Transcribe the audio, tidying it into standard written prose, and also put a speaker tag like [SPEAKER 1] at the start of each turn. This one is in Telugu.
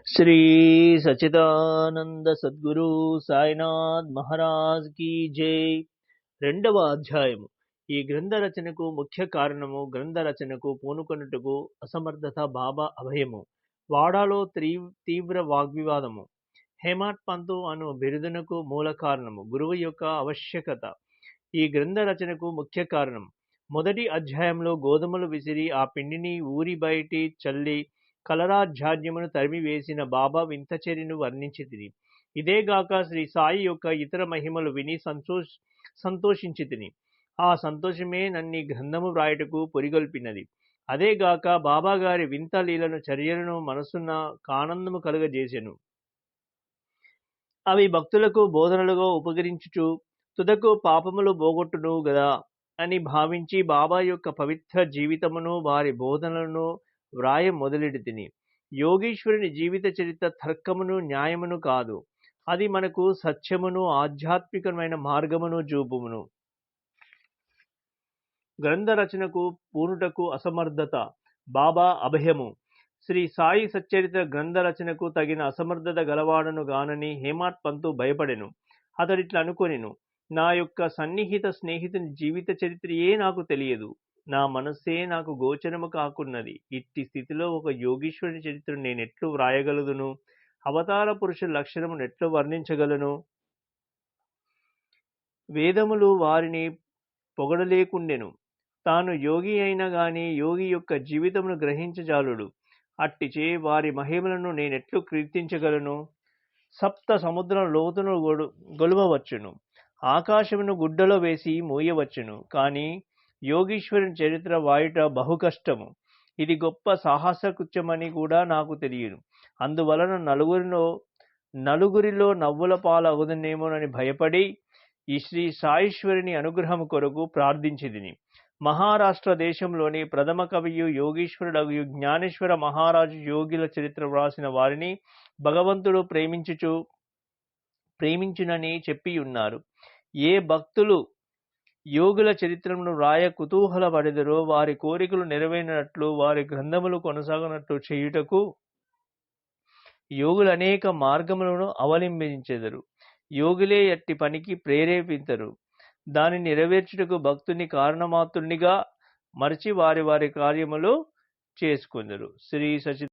[SPEAKER 1] శ్రీ సచిదానంద సద్గురు సాయినాథ్ మహారాజ్ కీ జై. రెండవ అధ్యాయము. ఈ గ్రంథ రచనకు ముఖ్య కారణము గ్రంథ రచనకు పూనుకొనుటకు అసమర్థత బాబా అభయము. వాడాలో తీవ్ర వాగ్వివాదము. హేమాడ్ పంతు అను బిరుదునకు మూల కారణము గురువు యొక్క ఆవశ్యకత. ఈ గ్రంథ రచనకు ముఖ్య కారణం. మొదటి అధ్యాయంలో గోధుమలు విసిరి ఆ పిండిని ఊరి బయటి చల్లి కలరాధ్యాత్యమును తరిమివేసిన బాబా వింతచర్యను వర్ణించితిని. ఇదేగాక శ్రీ సాయి యొక్క ఇతర మహిమలు విని సంతోషించితిని. ఆ సంతోషమే నన్ని గ్రంథము వ్రాయుటకు పొరిగొల్పినది. అదేగాక బాబా గారి వింత లీలను చర్యలను మనసున్న ఆనందము కలుగజేసెను. అవి భక్తులకు బోధనలుగా ఉపకరించుచు తుదకు పాపములు పోగొట్టును గదా అని భావించి బాబా యొక్క పవిత్ర జీవితమును వారి బోధనలను వ్రాయ మొదలెడితిని. యోగీశ్వరుని జీవిత చరిత్ర తర్కమును న్యాయమును కాదు, అది మనకు సత్యమును ఆధ్యాత్మికమైన మార్గమును చూపుమును. గ్రంథ రచనకు పూనుటకు అసమర్థత బాబా అభయము. శ్రీ సాయి సచ్చరిత్ర గ్రంథ రచనకు తగిన అసమర్థత గలవాడను గానని హేమాడ్ పంతు భయపడెను. అతడిట్లా అనుకొనెను, నా యొక్క సన్నిహిత స్నేహితుని జీవిత చరిత్రయే నాకు తెలియదు, నా మనస్సే నాకు గోచరము కాకున్నది. ఇట్టి స్థితిలో ఒక యోగీశ్వరుని చరిత్రను నేనెట్లు వ్రాయగలదును? అవతార పురుషుల లక్షణమును ఎట్లు వర్ణించగలను? వేదములు వారిని పొగడలేకుండెను. తాను యోగి అయినా గాని యోగి యొక్క జీవితమును గ్రహించజాలుడు. అట్టిచే వారి మహిమలను నేనెట్లు కీర్తించగలను? సప్త సముద్రం లోతును గొలువవచ్చును, ఆకాశమును గుడ్డలో వేసి మూయవచ్చును, కానీ యోగీశ్వరుని చరిత్ర వాయుట బహు కష్టము. ఇది గొప్ప సాహసకృత్యమని కూడా నాకు తెలియను. అందువలన నలుగురిలో నవ్వుల పాలగుదనేమోనని భయపడి ఈ శ్రీ సాయీశ్వరుని అనుగ్రహము కొరకు ప్రార్థించితిని. మహారాష్ట్ర దేశంలోని ప్రథమ కవియు యోగీశ్వరుడగు జ్ఞానేశ్వర మహారాజు యోగిల చరిత్ర వ్రాసిన వారిని భగవంతుడు ప్రేమించునని చెప్పియున్నారు. ఏ భక్తులు యోగుల చరిత్రను వ్రాయ కుతూహల పడెదరో వారి కోరికలు నెరవేరినట్లు వారి గ్రంథములు కొనసాగినట్లు చేయుటకు యోగులు అనేక మార్గములను అవలంబించెదరు. యోగులే ఎట్టి పనికి ప్రేరేపించరు. దానిని నెరవేర్చుటకు భక్తుని కారణమాత్రునిగా మరచి వారి కార్యములు చేసుకుందరు. శ్రీ సచి